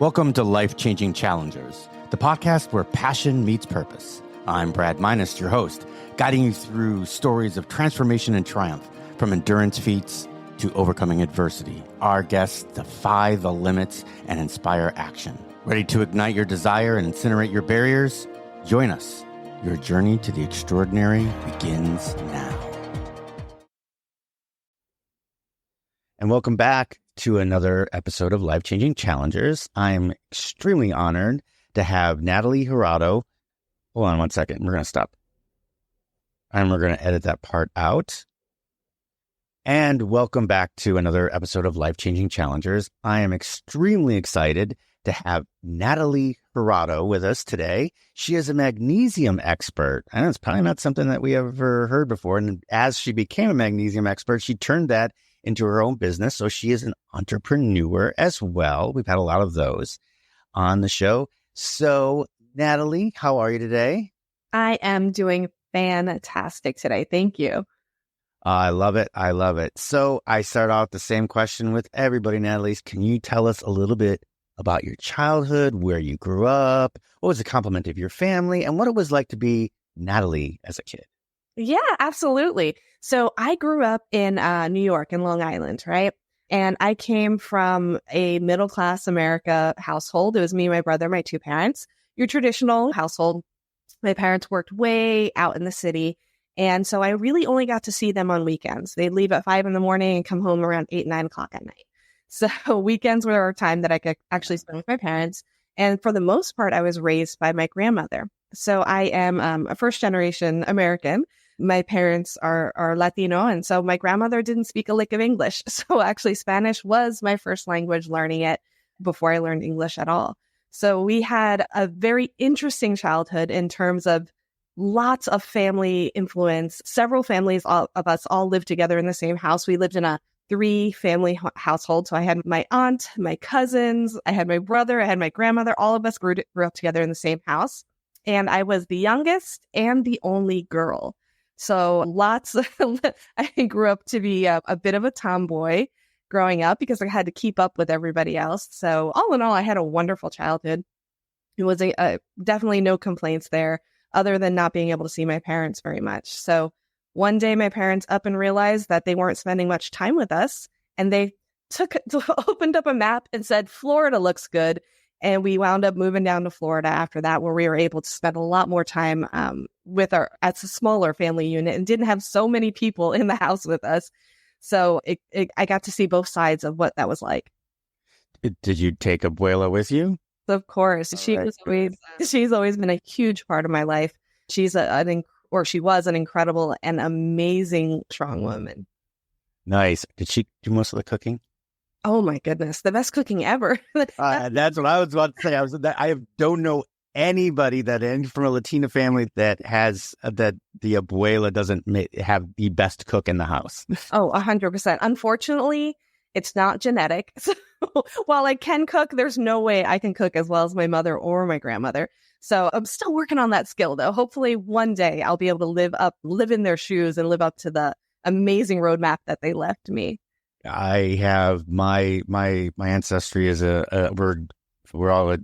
Welcome to Life-Changing Challengers, the podcast where passion meets purpose. I'm Brad Minus, your host, guiding you through stories of transformation and triumph, from endurance feats to overcoming adversity. Our guests defy the limits and inspire action. Ready to ignite your desire and incinerate your barriers? Join us. Your journey to the extraordinary begins now. And welcome back to another episode of Life-Changing Challengers. I'm extremely honored to have Natalie Jurado. Hold on one second. We're going to stop. And we're going to edit that part out. And welcome back to another episode of Life-Changing Challengers. I am extremely excited to have Natalie Jurado with us today. She is a magnesium expert. And it's probably not something that we ever heard before. And as she became a magnesium expert, she turned that into her own business. So she is an entrepreneur as well. We've had a lot of those on the show. So Natalie, how are you today? I am doing fantastic today. Thank you. I love it. I love it. So I start off the same question with everybody, Natalie. Can you tell us a little bit about your childhood, where you grew up, what was the complement of your family, and what it was like to be Natalie as a kid? Yeah, absolutely. So I grew up in New York, in Long Island, right? And I came from a middle-class America household. It was me, my brother, my two parents. Your traditional household. My parents worked way out in the city. And so I really only got to see them on weekends. They'd leave at 5 a.m. and come home around 8, 9 o'clock at night. So weekends were a time that I could actually spend with my parents. And for the most part, I was raised by my grandmother. So I am a first-generation American. My parents are Latino, and so my grandmother didn't speak a lick of English. So actually Spanish was my first language, learning it before I learned English at all. So we had a very interesting childhood in terms of lots of family influence. Several families of us all lived together in the same house. We lived in a 3-family household. So I had my aunt, my cousins, I had my brother, I had my grandmother. All of us grew up together in the same house. And I was the youngest and the only girl. So I grew up to be a bit of a tomboy growing up because I had to keep up with everybody else. So all in all, I had a wonderful childhood. It was definitely no complaints there other than not being able to see my parents very much. So one day my parents up and realized that they weren't spending much time with us. And they opened up a map and said, Florida looks good. And we wound up moving down to Florida after that, where we were able to spend a lot more time as a smaller family unit and didn't have so many people in the house with us. So I got to see both sides of what that was like. Did you take Abuela with you? Of course. She's always been a huge part of my life. She was an incredible and amazing, strong woman. Nice. Did she do most of the cooking? Oh my goodness, the best cooking ever. That's what I was about to say. I don't know anybody from a Latina family that has that the abuela doesn't have the best cook in the house. Oh, 100%. Unfortunately, it's not genetic. So while I can cook, there's no way I can cook as well as my mother or my grandmother. So I'm still working on that skill, though. Hopefully one day I'll be able to live in their shoes and live up to the amazing roadmap that they left me. I have my ancestry is we're all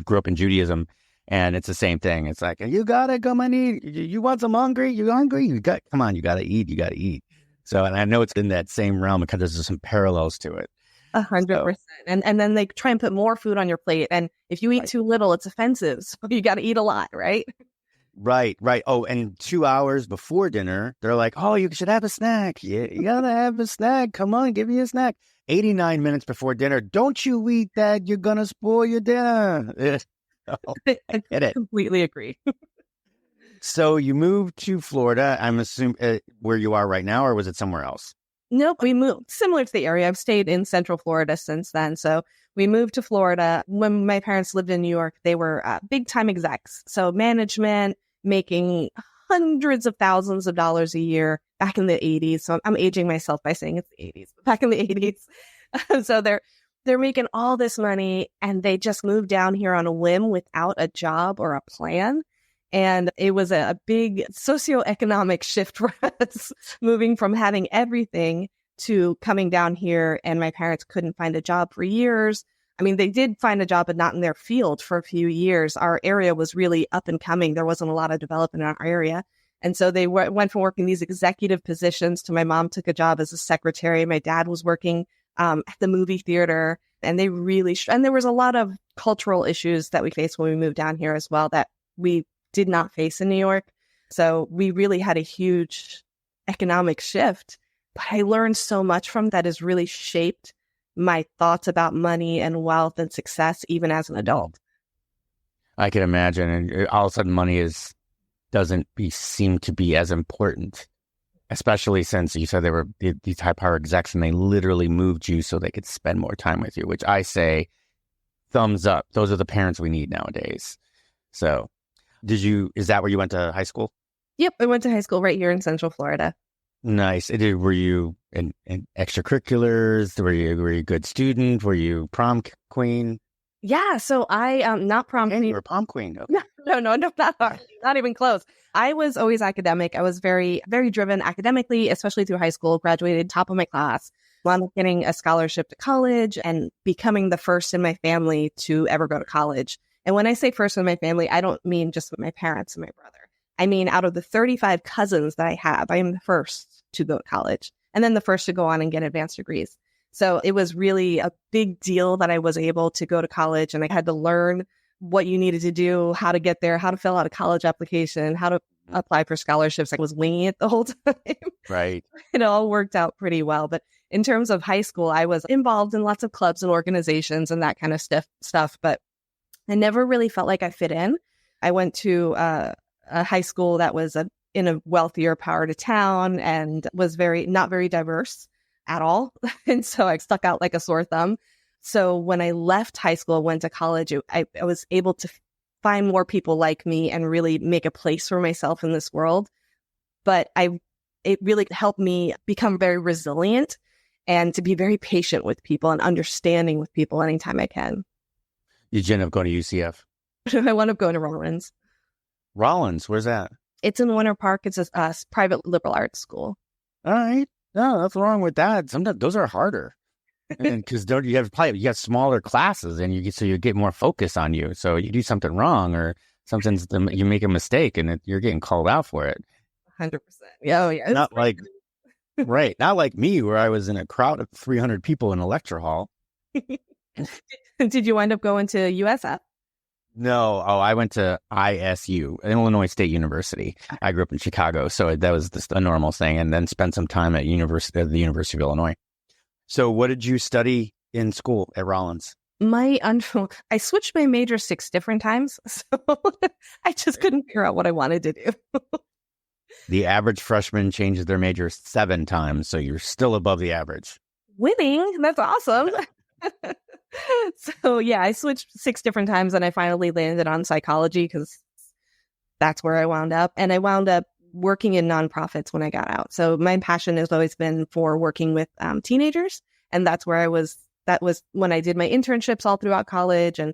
grew up in Judaism, and it's the same thing. It's like, you gotta come and eat. You want some hungry? You hungry? Come on, you gotta eat. You gotta eat. So, and I know it's in that same realm because there's some parallels to it. 100%. And then they try and put more food on your plate, and if you eat too little, it's offensive. So you got to eat a lot, right? Right. Oh, and 2 hours before dinner, they're like, oh, you should have a snack. Yeah, you gotta have a snack. Come on, give me a snack. 89 minutes before dinner, don't you eat that. You're gonna spoil your dinner. I get it. Completely agree. So you moved to Florida, I'm assuming, where you are right now, or was it somewhere else? Nope, we moved similar to the area. I've stayed in Central Florida since then. So we moved to Florida. When my parents lived in New York, they were big time execs. So management, making hundreds of thousands of dollars a year back in the 80s. So I'm aging myself by saying it's the 80s, but back in the 80s. So they're making all this money, and they just moved down here on a whim without a job or a plan. And it was a big socioeconomic shift for us, moving from having everything to coming down here. And my parents couldn't find a job for years. I mean, they did find a job, but not in their field for a few years. Our area was really up and coming. There wasn't a lot of development in our area. And so they went from working these executive positions to my mom took a job as a secretary. My dad was working at the movie theater, and they really, and there was a lot of cultural issues that we faced when we moved down here as well that we did not face in New York. So we really had a huge economic shift. But I learned so much from that has really shaped my thoughts about money and wealth and success, even as an adult. I can imagine. And all of a sudden money doesn't seem to be as important, especially since you said they were these high power execs and they literally moved you so they could spend more time with you, which I say thumbs up. Those are the parents we need nowadays. So is that where you went to high school? Yep. I went to high school right here in Central Florida. Nice. Were you in extracurriculars? Were you a good student? Were you prom queen? Yeah. So I, not prom queen. You were prom queen. Okay. No, not even close. I was always academic. I was very, very driven academically, especially through high school, graduated top of my class, wound up getting a scholarship to college and becoming the first in my family to ever go to college. And when I say first in my family, I don't mean just with my parents and my brother. I mean, out of the 35 cousins that I have, I am the first to go to college and then the first to go on and get advanced degrees. So it was really a big deal that I was able to go to college, and I had to learn what you needed to do, how to get there, how to fill out a college application, how to apply for scholarships. I was winging it the whole time. Right. It all worked out pretty well. But in terms of high school, I was involved in lots of clubs and organizations and that kind of stuff. But I never really felt like I fit in. I went to a high school that was in a wealthier part of town and was not very diverse at all. And so I stuck out like a sore thumb. So when I left high school, went to college, I was able to find more people like me and really make a place for myself in this world. But it really helped me become very resilient and to be very patient with people and understanding with people anytime I can. Did you end up going to UCF? I wound up going to Rollins. Rollins, where's that? It's in Winter Park. It's a private liberal arts school. All right. No, nothing wrong with that. Sometimes those are harder. Because you have smaller classes and you get more focus on you. So you do something wrong or you make a mistake and you're getting called out for it. 100%. Yeah, oh, yeah. Not like right, not like me where I was in a crowd of 300 people in a lecture hall. Did you wind up going to USF? No. Oh, I went to ISU, Illinois State University. I grew up in Chicago, so that was just a normal thing, and then spent some time at the University of Illinois. So what did you study in school at Rollins? I switched my major 6 different times, so I just couldn't figure out what I wanted to do. The average freshman changes their major 7 times, so you're still above the average. Winning, that's awesome. So yeah, I switched 6 different times and I finally landed on psychology because that's where I wound up. And I wound up working in nonprofits when I got out. So my passion has always been for working with teenagers. And that's where that was when I did my internships all throughout college. And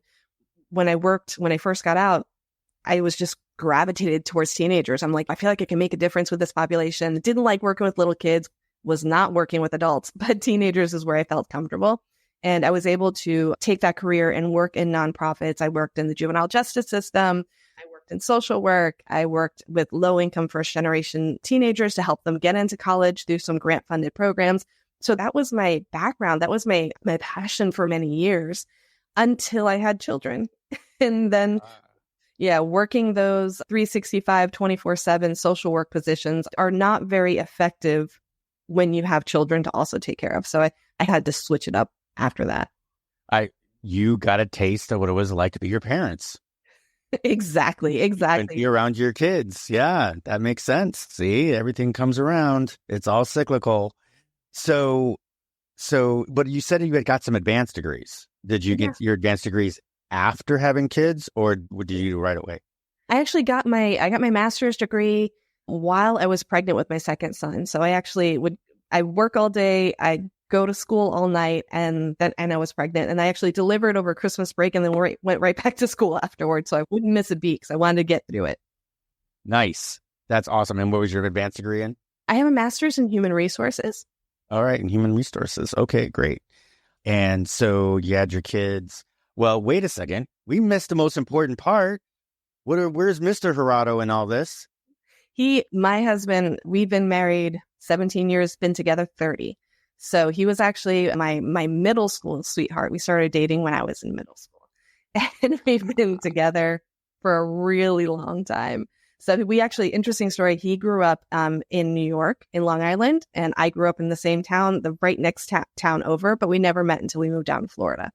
when I first got out, I was just gravitated towards teenagers. I'm like, I feel like I can make a difference with this population. Didn't like working with little kids, was not working with adults, but teenagers is where I felt comfortable. And I was able to take that career and work in nonprofits. I worked in the juvenile justice system. I worked in social work. I worked with low-income first-generation teenagers to help them get into college through some grant-funded programs. So that was my background. That was my passion for many years until I had children. And then, working those 365, 24/7 social work positions are not very effective when you have children to also take care of. So I had to switch it up after that. You got a taste of what it was like to be your parents. Exactly. And be around your kids. Yeah, that makes sense. See, everything comes around. It's all cyclical. So, but you said you had got some advanced degrees. Did you get your advanced degrees after having kids, or did you do right away? I actually got my master's degree while I was pregnant with my second son. So I work all day. I go to school all night, and I was pregnant, and I actually delivered over Christmas break and then went right back to school afterwards. So I wouldn't miss a beat because I wanted to get through it. Nice. That's awesome. And what was your advanced degree in? I have a master's in human resources. All right. In human resources. Okay, great. And so you had your kids. Well, wait a second. We missed the most important part. Where's Mr. Jurado in all this? My husband, we've been married 17 years, been together 30. So he was actually my middle school sweetheart. We started dating when I was in middle school. And we've been together for a really long time. So we actually, interesting story, he grew up in New York, in Long Island, and I grew up in the same town, the right next town over, but we never met until we moved down to Florida.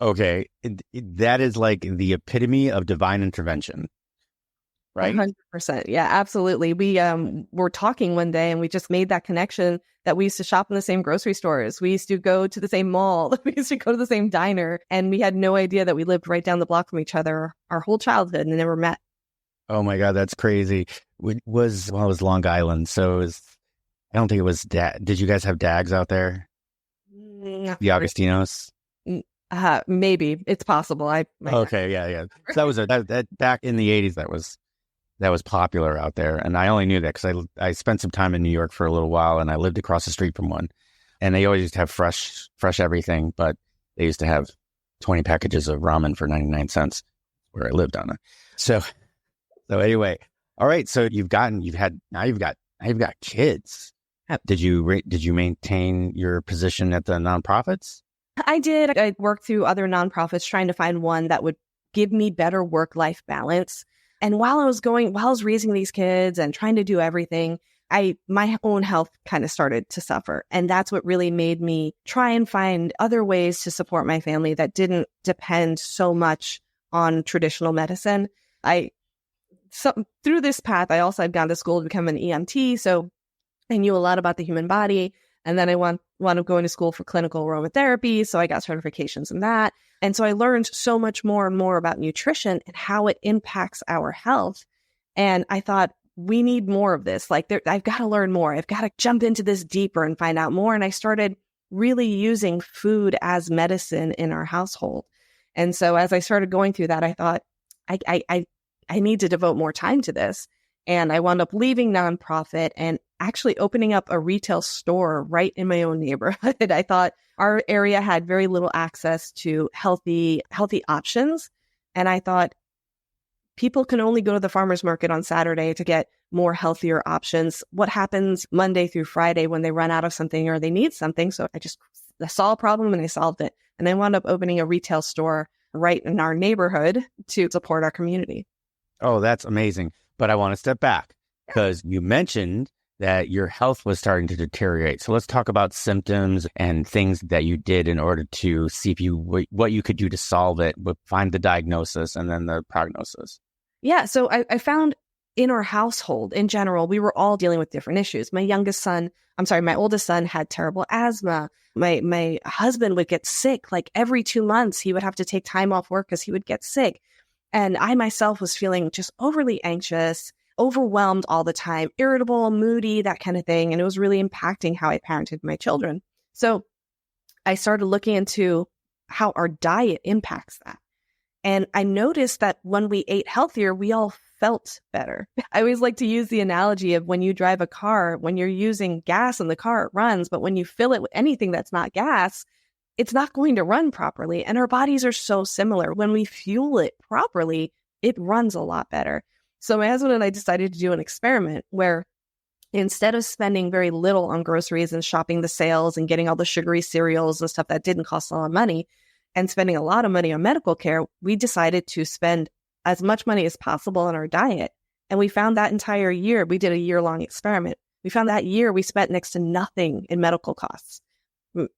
Okay. That is like the epitome of divine intervention, right? 100%. Yeah, absolutely. We were talking one day and we just made that connection that we used to shop in the same grocery stores. We used to go to the same mall. We used to go to the same diner. And we had no idea that we lived right down the block from each other our whole childhood and never met. Oh my God, that's crazy. It was Long Island. So I don't think it was Did you guys have DAGs out there? The Augustinos? Maybe. It's possible. Okay, yeah. So that was that back in the 80s. That was popular out there. And I only knew that because I spent some time in New York for a little while and I lived across the street from one. And they always used to have fresh everything, but they used to have 20 packages of ramen for 99 cents where I lived on it. So anyway, all right. So now you've got kids. Did you maintain your position at the nonprofits? I did. I worked through other nonprofits trying to find one that would give me better work-life balance. And while I was raising these kids and trying to do everything, my own health kind of started to suffer. And that's what really made me try and find other ways to support my family that didn't depend so much on traditional medicine. Through this path, I also had gone to school to become an EMT. So I knew a lot about the human body. And then I wound up going to school for clinical aromatherapy. So I got certifications in that. And so I learned so much more and more about nutrition and how it impacts our health. And I thought, we need more of this. I've got to learn more. I've got to jump into this deeper and find out more. And I started really using food as medicine in our household. And so as I started going through that, I thought, I need to devote more time to this. And I wound up leaving nonprofit and actually opening up a retail store right in my own neighborhood. I thought our area had very little access to healthy options. And I thought people can only go to the farmer's market on Saturday to get more healthier options. What happens Monday through Friday when they run out of something or they need something? So I saw a problem and I solved it. And I wound up opening a retail store right in our neighborhood to support our community. Oh, that's amazing. But I want to step back because you mentioned that your health was starting to deteriorate. So let's talk about symptoms and things that you did in order to see what you could do to solve it, but find the diagnosis and then the prognosis. Yeah. So I found in our household in general, we were all dealing with different issues. My oldest son had terrible asthma. My husband would get sick. Like every 2 months, he would have to take time off work because he would get sick. And I myself was feeling just overly anxious, overwhelmed all the time, irritable, moody, that kind of thing. And it was really impacting how I parented my children. So I started looking into how our diet impacts that. And I noticed that when we ate healthier, we all felt better. I always like to use the analogy of when you drive a car, when you're using gas in the car, it runs. But when you fill it with anything that's not gas, it's not going to run properly. And our bodies are so similar. When we fuel it properly, it runs a lot better. So my husband and I decided to do an experiment where instead of spending very little on groceries and shopping the sales and getting all the sugary cereals and stuff that didn't cost a lot of money and spending a lot of money on medical care, we decided to spend as much money as possible on our diet. And we found that entire year, we did a year-long experiment. We found that year we spent next to nothing in medical costs.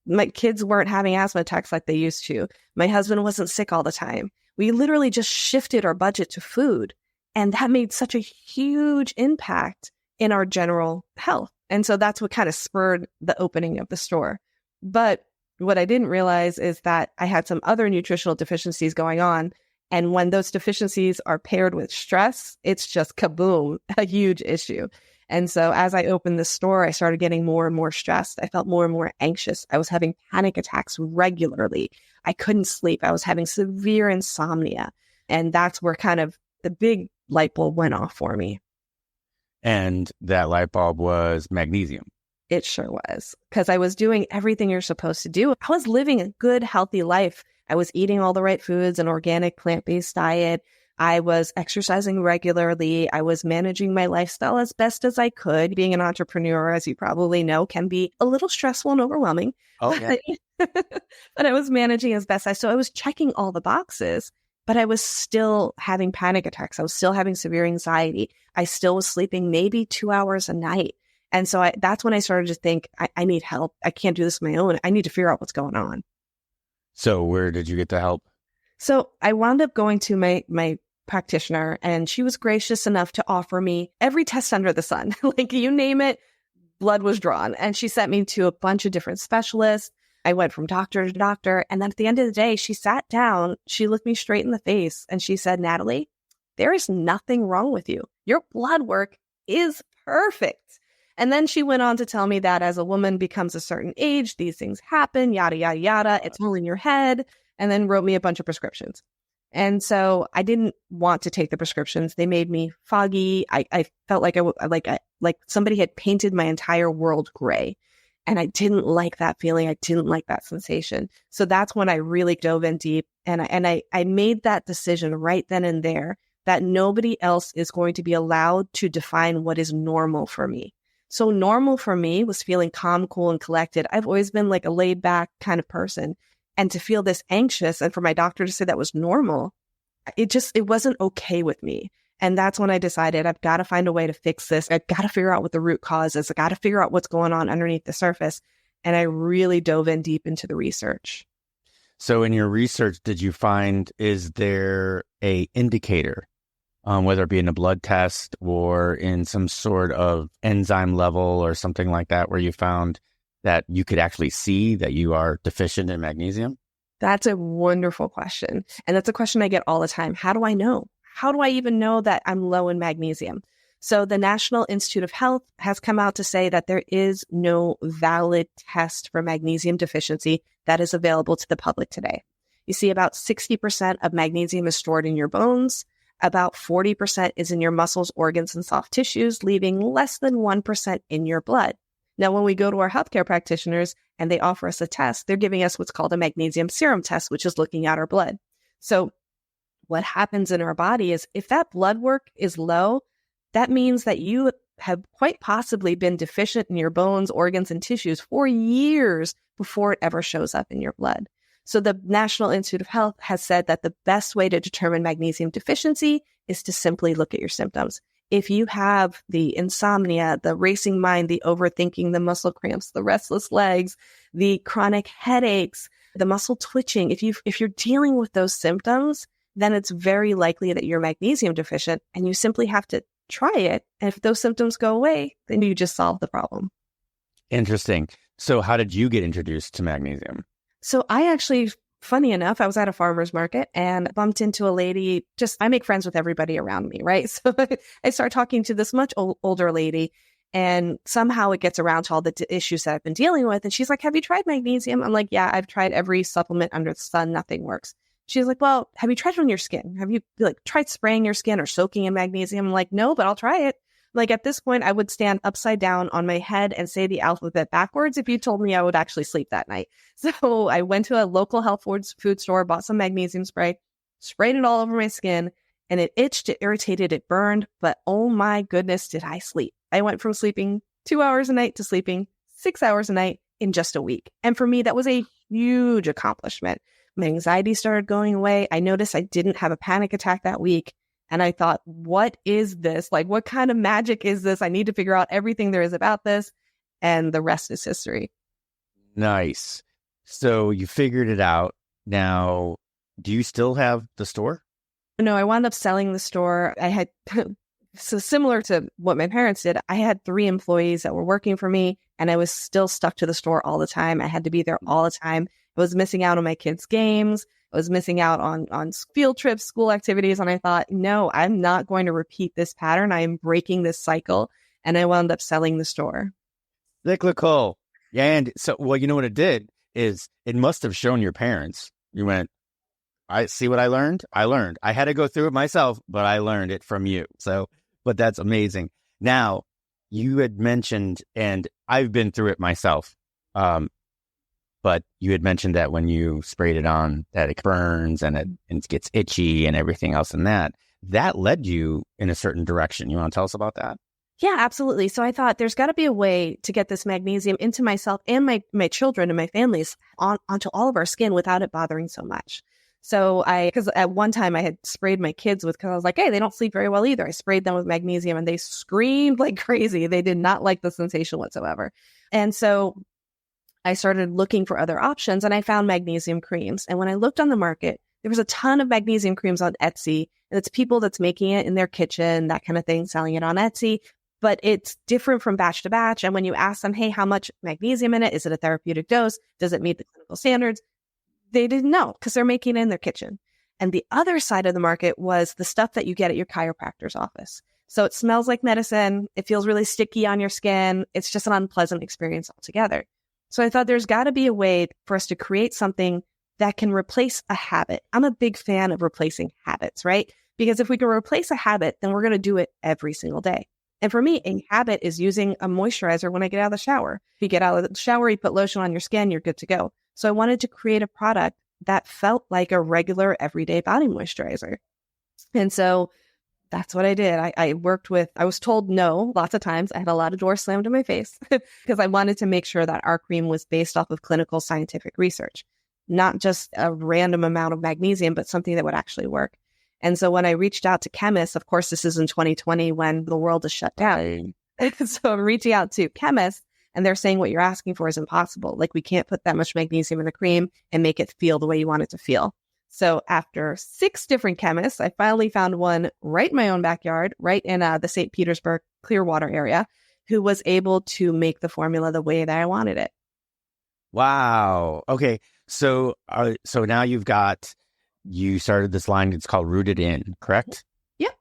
My kids weren't having asthma attacks like they used to. My husband wasn't sick all the time. We literally just shifted our budget to food. And that made such a huge impact in our general health. And so that's what kind of spurred the opening of the store. But what I didn't realize is that I had some other nutritional deficiencies going on. And when those deficiencies are paired with stress, it's just kaboom, a huge issue. And so as I opened the store, I started getting more and more stressed. I felt more and more anxious. I was having panic attacks regularly. I couldn't sleep. I was having severe insomnia. And that's where kind of the big light bulb went off for me. And that light bulb was magnesium. It sure was, because I was doing everything you're supposed to do. I was living a good, healthy life. I was eating all the right foods, an organic, plant-based diet. I was exercising regularly. I was managing my lifestyle as best as I could. Being an entrepreneur, as you probably know, can be a little stressful and overwhelming. Oh, yeah. But I was managing as best so I was checking all the boxes, but I was still having panic attacks. I was still having severe anxiety. I still was sleeping maybe 2 hours a night. And so that's when I started to think, I need help. I can't do this on my own. I need to figure out what's going on. So where did you get the help? So I wound up going to my practitioner, and she was gracious enough to offer me every test under the sun. Like, you name it, blood was drawn. And she sent me to a bunch of different specialists. I went from doctor to doctor. And then at the end of the day, she sat down, she looked me straight in the face, and she said, Natalie, there is nothing wrong with you. Your blood work is perfect. And then she went on to tell me that as a woman becomes a certain age, these things happen, yada, yada, yada. It's all in your head. And then wrote me a bunch of prescriptions. And so I didn't want to take the prescriptions. They made me foggy. I felt like like somebody had painted my entire world gray. And I didn't like that feeling. I didn't like that sensation. So that's when I really dove in deep. And I made that decision right then and there that nobody else is going to be allowed to define what is normal for me. So normal for me was feeling calm, cool, and collected. I've always been like a laid back kind of person. And to feel this anxious and for my doctor to say that was normal, it wasn't okay with me. And that's when I decided I've got to find a way to fix this. I've got to figure out what the root cause is. I got to figure out what's going on underneath the surface. And I really dove in deep into the research. So in your research, did you find, is there a indicator, whether it be in a blood test or in some sort of enzyme level or something like that, where you found that you could actually see that you are deficient in magnesium? That's a wonderful question. And that's a question I get all the time. How do I know? How do I even know that I'm low in magnesium? So the National Institute of Health has come out to say that there is no valid test for magnesium deficiency that is available to the public today. You see, about 60% of magnesium is stored in your bones. About 40% is in your muscles, organs, and soft tissues, leaving less than 1% in your blood. Now, when we go to our healthcare practitioners and they offer us a test, they're giving us what's called a magnesium serum test, which is looking at our blood. So what happens in our body is if that blood work is low, that means that you have quite possibly been deficient in your bones, organs, and tissues for years before it ever shows up in your blood. So the National Institute of Health has said that the best way to determine magnesium deficiency is to simply look at your symptoms. If you have the insomnia, the racing mind, the overthinking, the muscle cramps, the restless legs, the chronic headaches, the muscle twitching, if you're dealing with those symptoms, then it's very likely that you're magnesium deficient, and you simply have to try it. And if those symptoms go away, then you just solve the problem. Interesting. So how did you get introduced to magnesium? So I actually, funny enough, I was at a farmer's market and bumped into a lady. I make friends with everybody around me, right? So I start talking to this much older lady, and somehow it gets around to all the issues that I've been dealing with. And she's like, have you tried magnesium? I'm like, yeah, I've tried every supplement under the sun. Nothing works. She's like, well, have you tried it on your skin? Have you tried spraying your skin or soaking in magnesium? I'm like, no, but I'll try it. Like, at this point, I would stand upside down on my head and say the alphabet backwards if you told me I would actually sleep that night. So I went to a local health food store, bought some magnesium spray, sprayed it all over my skin, and it itched, it irritated, it burned. But oh my goodness, did I sleep. I went from sleeping 2 hours a night to sleeping 6 hours a night in just a week. And for me, that was a huge accomplishment. My anxiety started going away. I noticed I didn't have a panic attack that week. And I thought, what is this? Like, what kind of magic is this? I need to figure out everything there is about this. And the rest is history. Nice. So you figured it out. Now, do you still have the store? No, I wound up selling the store. I had, so similar to what my parents did, I had 3 employees that were working for me, and I was still stuck to the store all the time. I had to be there all the time. I was missing out on my kids' games. I was missing out on field trips, school activities. And I thought, no, I'm not going to repeat this pattern. I am breaking this cycle. And I wound up selling the store. Cyclical. Yeah. And so, well, you know what it did is it must have shown your parents. You went, I see what I learned. I had to go through it myself, but I learned it from you. So, but that's amazing. Now, you had mentioned, and I've been through it myself, but you had mentioned that when you sprayed it on, that it burns and it gets itchy and everything else, and that led you in a certain direction. You want to tell us about that? Yeah, absolutely. So I thought there's got to be a way to get this magnesium into myself and my children and my families onto all of our skin without it bothering so much. So because at one time I had sprayed my kids with, because I was like, hey, they don't sleep very well either. I sprayed them with magnesium and they screamed like crazy. They did not like the sensation whatsoever. And so I started looking for other options and I found magnesium creams. And when I looked on the market, there was a ton of magnesium creams on Etsy. And it's people that's making it in their kitchen, that kind of thing, selling it on Etsy. But it's different from batch to batch. And when you ask them, hey, how much magnesium in it? Is it a therapeutic dose? Does it meet the clinical standards? They didn't know because they're making it in their kitchen. And the other side of the market was the stuff that you get at your chiropractor's office. So it smells like medicine. It feels really sticky on your skin. It's just an unpleasant experience altogether. So I thought there's got to be a way for us to create something that can replace a habit. I'm a big fan of replacing habits, right? Because if we can replace a habit, then we're going to do it every single day. And for me, a habit is using a moisturizer when I get out of the shower. If you get out of the shower, you put lotion on your skin, you're good to go. So I wanted to create a product that felt like a regular everyday body moisturizer. And so that's what I did. I was told no lots of times. I had a lot of doors slammed in my face because I wanted to make sure that our cream was based off of clinical scientific research, not just a random amount of magnesium, but something that would actually work. And so when I reached out to chemists, of course, this is in 2020 when the world is shut down. So I'm reaching out to chemists and they're saying what you're asking for is impossible. Like we can't put that much magnesium in the cream and make it feel the way you want it to feel. So after 6 different chemists, I finally found one right in my own backyard, right in the St. Petersburg, Clearwater area, who was able to make the formula the way that I wanted it. Wow. Okay. So now you started this line. It's called Rooted In, correct? Yep.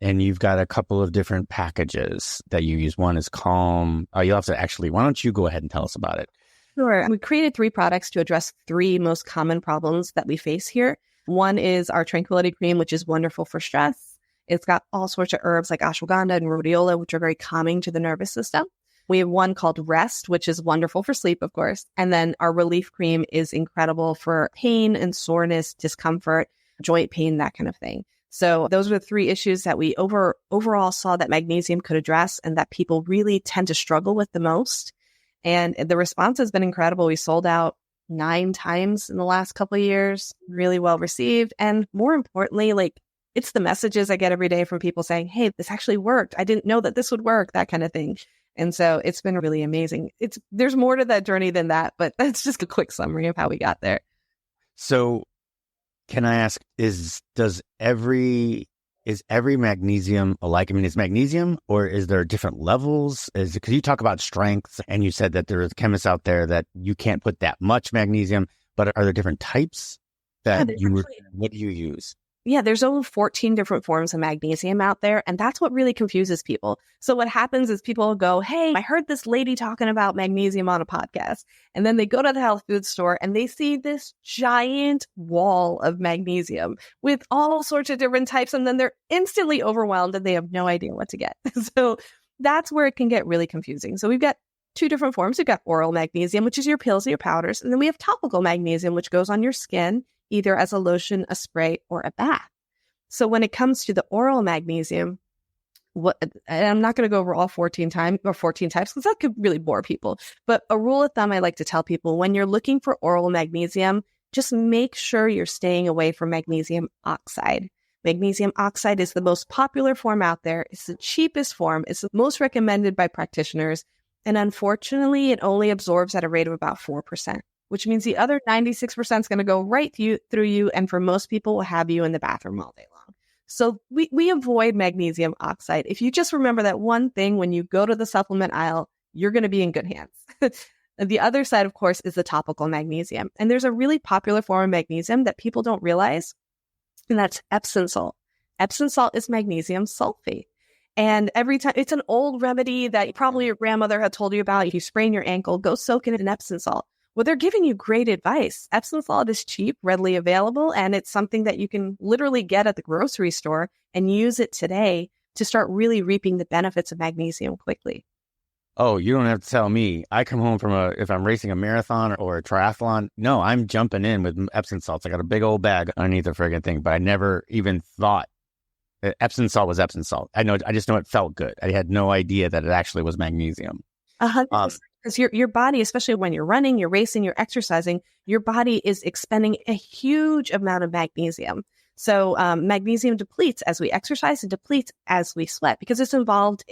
And you've got a couple of different packages that you use. One is Calm. Oh, you'll have to actually, why don't you go ahead and tell us about it? Sure. We created 3 products to address 3 most common problems that we face here. One is our Tranquility Cream, which is wonderful for stress. It's got all sorts of herbs like ashwagandha and rhodiola, which are very calming to the nervous system. We have one called Rest, which is wonderful for sleep, of course. And then our Relief Cream is incredible for pain and soreness, discomfort, joint pain, that kind of thing. So those are the 3 issues that we overall saw that magnesium could address and that people really tend to struggle with the most. And the response has been incredible. We sold out 9 times in the last couple of years, really well received. And more importantly, like it's the messages I get every day from people saying, hey, this actually worked. I didn't know that this would work, that kind of thing. And so it's been really amazing. There's more to that journey than that, but that's just a quick summary of how we got there. So can I ask, is every magnesium alike? I mean, is magnesium, or is there different levels? Because you talk about strengths and you said that there are chemists out there that you can't put that much magnesium, but are there different types what do you use? Yeah, there's over 14 different forms of magnesium out there, and that's what really confuses people. So what happens is people go, hey, I heard this lady talking about magnesium on a podcast, and then they go to the health food store and they see this giant wall of magnesium with all sorts of different types, and then they're instantly overwhelmed and they have no idea what to get. So that's where it can get really confusing. So we've got 2 different forms. We've got oral magnesium, which is your pills and your powders, and then we have topical magnesium, which goes on your skin, either as a lotion, a spray, or a bath. So when it comes to the oral magnesium, and I'm not going to go over all 14 types because that could really bore people. But a rule of thumb I like to tell people, when you're looking for oral magnesium, just make sure you're staying away from magnesium oxide. Magnesium oxide is the most popular form out there. It's the cheapest form. It's the most recommended by practitioners. And unfortunately, it only absorbs at a rate of about 4%. Which means the other 96% is going to go right through you. And for most people, will have you in the bathroom all day long. So we avoid magnesium oxide. If you just remember that one thing, when you go to the supplement aisle, you're going to be in good hands. The other side, of course, is the topical magnesium. And there's a really popular form of magnesium that people don't realize, and that's Epsom salt. Epsom salt is magnesium sulfate. And every time, it's an old remedy that probably your grandmother had told you about. If you sprain your ankle, go soak it in Epsom salt. Well, they're giving you great advice. Epsom salt is cheap, readily available, and it's something that you can literally get at the grocery store and use it today. to start really reaping the benefits of magnesium quickly. Oh, you don't have to tell me. I come home from if I'm racing a marathon or a triathlon, no, I'm jumping in with Epsom salts. I got a big old bag underneath the friggin' thing, but I never even thought that Epsom salt was Epsom salt. I just know it felt good. I had no idea that it actually was magnesium. 100%. Because your body, especially when you're running, you're racing, you're exercising, your body is expending a huge amount of magnesium. So magnesium depletes as we exercise and depletes as we sweat because it's involved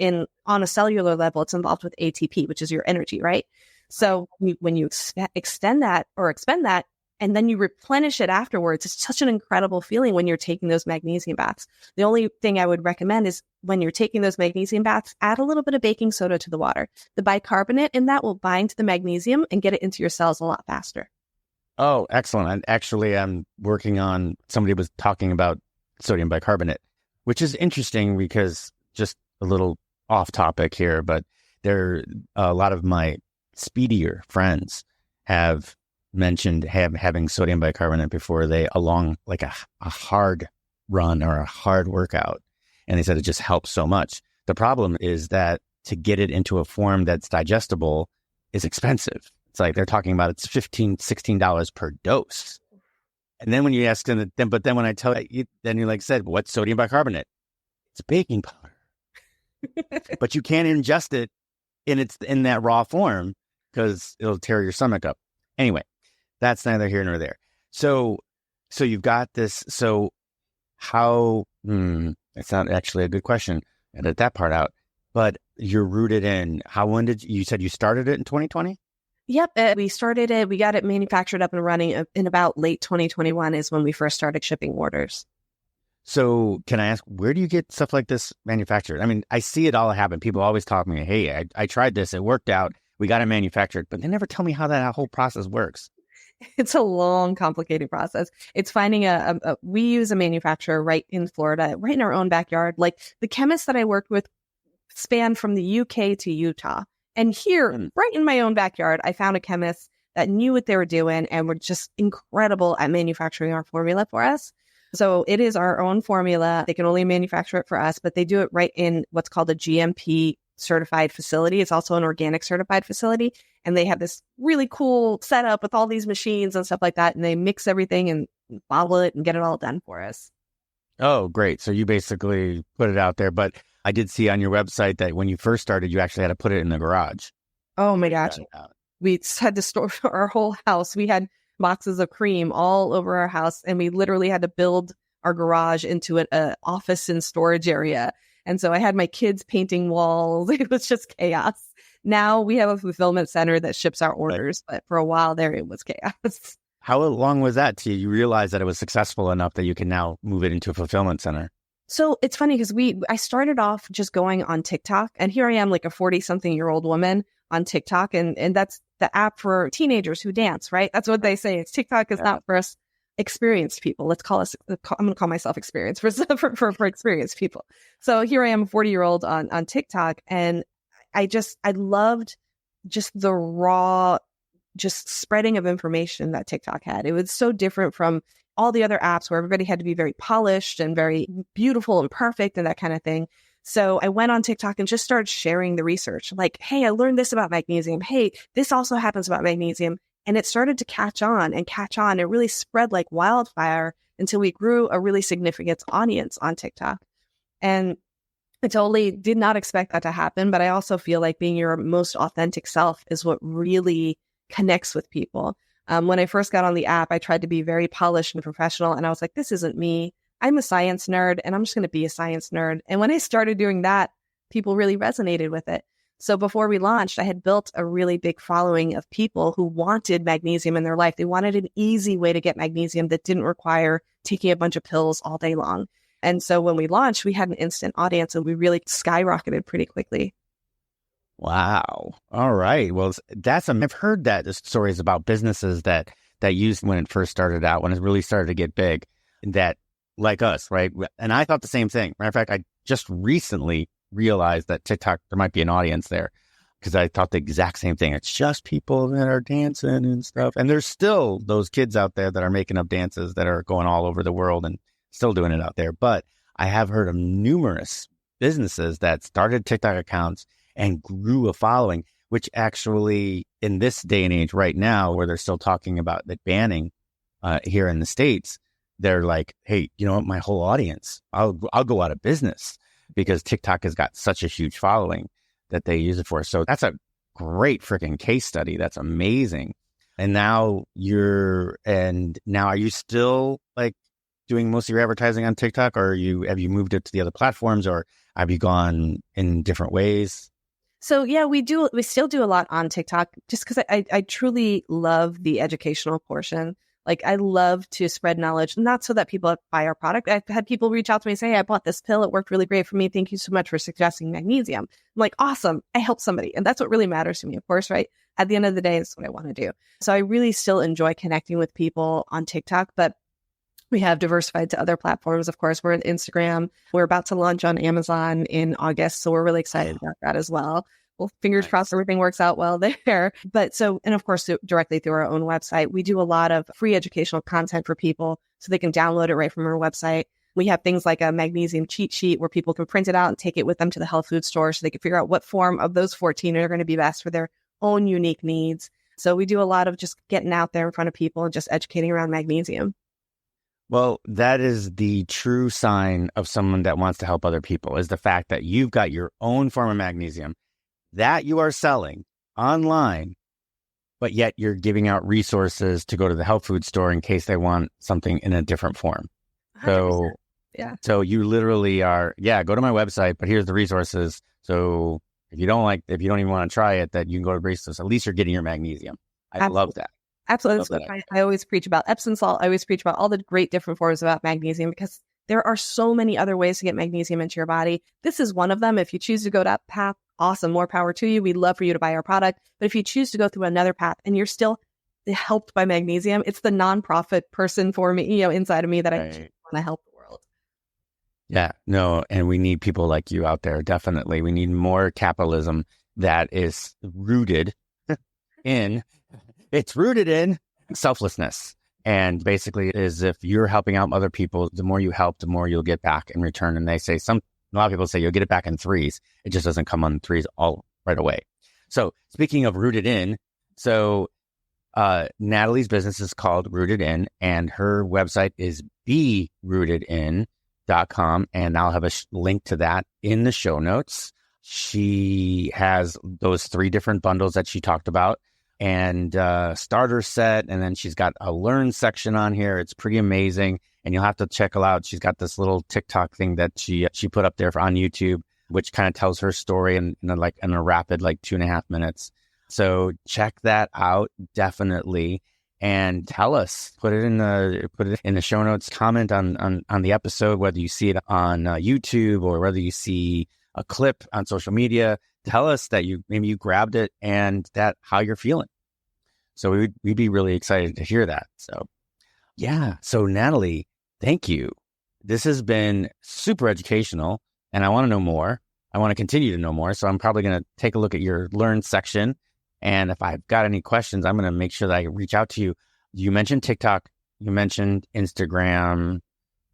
on a cellular level, it's involved with ATP, which is your energy, right? So when you extend that or expend that, and then you replenish it afterwards, it's such an incredible feeling when you're taking those magnesium baths. The only thing I would recommend is when you're taking those magnesium baths, add a little bit of baking soda to the water. The bicarbonate in that will bind to the magnesium and get it into your cells a lot faster. Oh, excellent. I'm working on, somebody was talking about sodium bicarbonate, which is interesting because just a little off topic here, but a lot of my speedier friends have mentioned having sodium bicarbonate before along like a hard run or a hard workout. And they said it just helps so much. The problem is that to get it into a form that's digestible is expensive. It's like they're talking about it's $15, $16 per dose. And then when you ask them, but then when I tell you, then you said, what's sodium bicarbonate? It's baking powder. But you can't ingest it in that raw form because it'll tear your stomach up. Anyway, that's neither here nor there. So you've got this. So how, it's not actually a good question. Edit that part out. But you're rooted in, when you said you started it in 2020? Yep. We started it. We got it manufactured up and running in about late 2021 is when we first started shipping orders. So can I ask, where do you get stuff like this manufactured? I mean, I see it all happen. People always talk to me, hey, I tried this. It worked out. We got it manufactured. But they never tell me how that whole process works. It's a long, complicated process. It's finding we use a manufacturer right in Florida, right in our own backyard. Like the chemists that I worked with span from the UK to Utah. And here, right in my own backyard, I found a chemist that knew what they were doing and were just incredible at manufacturing our formula for us. So it is our own formula. They can only manufacture it for us, but they do it right in what's called a GMP certified facility. It's also an organic certified facility. And they have this really cool setup with all these machines and stuff like that. And they mix everything and bottle it and get it all done for us. Oh, great. So you basically put it out there. But I did see on your website that when you first started, you actually had to put it in the garage. Oh my gosh. We had to store our whole house. We had boxes of cream all over our house, and we literally had to build our garage into an office and storage area. And so I had my kids painting walls. It was just chaos. Now we have a fulfillment center that ships our orders, but for a while there, it was chaos. How long was that till you realized that it was successful enough that you can now move it into a fulfillment center? So it's funny because I started off just going on TikTok, and here I am like a 40-something-year-old woman on TikTok, and that's the app for teenagers who dance, right? That's what they say. It's TikTok is not for us experienced people. Let's call us, I'm going to call myself experienced for experienced people. So here I am, a 40-year-old on TikTok, and I loved just the raw, just spreading of information that TikTok had. It was so different from all the other apps where everybody had to be very polished and very beautiful and perfect and that kind of thing. So I went on TikTok and just started sharing the research. Like, hey, I learned this about magnesium. Hey, this also happens about magnesium. And it started to catch on. It really spread like wildfire until we grew a really significant audience on TikTok. And I totally did not expect that to happen. But I also feel like being your most authentic self is what really connects with people. When I first got on the app, I tried to be very polished and professional. And I was like, this isn't me. I'm a science nerd and I'm just going to be a science nerd. And when I started doing that, people really resonated with it. So before we launched, I had built a really big following of people who wanted magnesium in their life. They wanted an easy way to get magnesium that didn't require taking a bunch of pills all day long. And so when we launched, we had an instant audience and we really skyrocketed pretty quickly. Wow. All right. Well, I've heard that the stories about businesses that used when it first started out, when it really started to get big, that like us, right? And I thought the same thing. Matter of fact, I just recently realized that TikTok, there might be an audience there because I thought the exact same thing. It's just people that are dancing and stuff. And there's still those kids out there that are making up dances that are going all over the world and still doing it out there. But I have heard of numerous businesses that started TikTok accounts and grew a following, which actually in this day and age right now, where they're still talking about the banning here in the States, they're like, hey, you know what? My whole audience, I'll go out of business because TikTok has got such a huge following that they use it for. So that's a great freaking case study. That's amazing. And now are you still like doing most of your advertising on TikTok, or have you moved it to the other platforms, or have you gone in different ways? So yeah, we still do a lot on TikTok just because I truly love the educational portion. Like I love to spread knowledge, not so that people buy our product. I've had people reach out to me and say, hey, I bought this pill. It worked really great for me. Thank you so much for suggesting magnesium. I'm like, awesome. I helped somebody. And that's what really matters to me, of course, right? At the end of the day, that's what I want to do. So I really still enjoy connecting with people on TikTok, but we have diversified to other platforms. Of course, we're on Instagram. We're about to launch on Amazon in August. So we're really excited about that as well. Well, fingers crossed everything works out well there. But and of course, directly through our own website, we do a lot of free educational content for people so they can download it right from our website. We have things like a magnesium cheat sheet where people can print it out and take it with them to the health food store so they can figure out what form of those 14 are going to be best for their own unique needs. So we do a lot of just getting out there in front of people and just educating around magnesium. Well, that is the true sign of someone that wants to help other people, is the fact that you've got your own form of magnesium that you are selling online, but yet you're giving out resources to go to the health food store in case they want something in a different form. 100%. So, yeah. So you literally are, go to my website, but here's the resources. So if you don't even want to try it, that you can go to resources. At least you're getting your magnesium. I love that. Absolutely. I always preach about Epsom salt. I always preach about all the great different forms about magnesium because there are so many other ways to get magnesium into your body. This is one of them. If you choose to go that path, awesome, more power to you. We'd love for you to buy our product. But if you choose to go through another path and you're still helped by magnesium, it's the nonprofit person for me, inside of me that I want to help the world. Yeah, no, and we need people like you out there. Definitely. We need more capitalism that is rooted in selflessness. And basically is if you're helping out other people, the more you help, the more you'll get back in return. And they say a lot of people say you'll get it back in threes. It just doesn't come on threes all right away. So speaking of rooted in, Natalie's business is called Rooted In, and her website is berootedin.com. And I'll have a link to that in the show notes. She has those 3 different bundles that she talked about, and starter set, and then she's got a learn section on here. It's pretty amazing, and you'll have to check her out. She's got this little TikTok thing that she put up there on YouTube, which kind of tells her story in a rapid 2.5 minutes. So check that out definitely, and tell us. Put it in the show notes. Comment on the episode, whether you see it on YouTube or whether you see a clip on social media. Tell us that maybe you grabbed it and that how you're feeling. So we'd be really excited to hear that. So yeah. So Natalie, thank you. This has been super educational, and I want to know more. I want to continue to know more. So I'm probably going to take a look at your learn section. And if I've got any questions, I'm going to make sure that I reach out to you. You mentioned TikTok. You mentioned Instagram.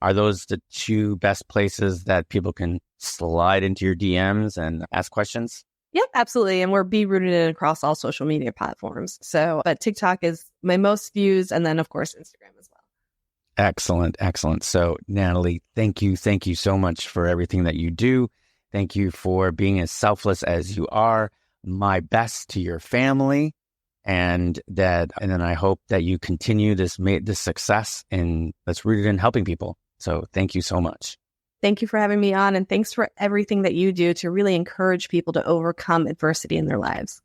Are those the 2 best places that people can slide into your DMs and ask questions? Yep, absolutely. And we're Be Rooted In across all social media platforms. So, but TikTok is my most views, and then of course Instagram as well. Excellent. So Natalie, thank you so much for everything that you do. Thank you for being as selfless as you are. My best to your family, and then I hope that you continue this success that's rooted in helping people. So thank you so much. Thank you for having me on, and thanks for everything that you do to really encourage people to overcome adversity in their lives.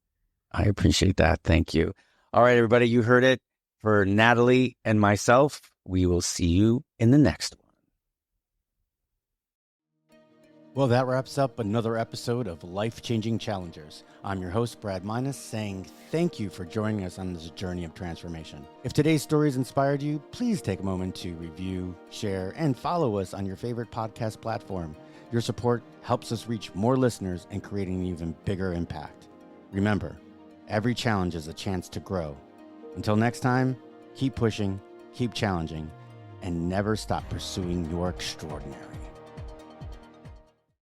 I appreciate that. Thank you. All right, everybody, you heard it. For Natalie and myself, we will see you in the next one. Well, that wraps up another episode of Life-Changing Challengers. I'm your host, Brad Minus, saying thank you for joining us on this journey of transformation. If today's stories inspired you, please take a moment to review, share, and follow us on your favorite podcast platform. Your support helps us reach more listeners and create an even bigger impact. Remember, every challenge is a chance to grow. Until next time, keep pushing, keep challenging, and never stop pursuing your extraordinary.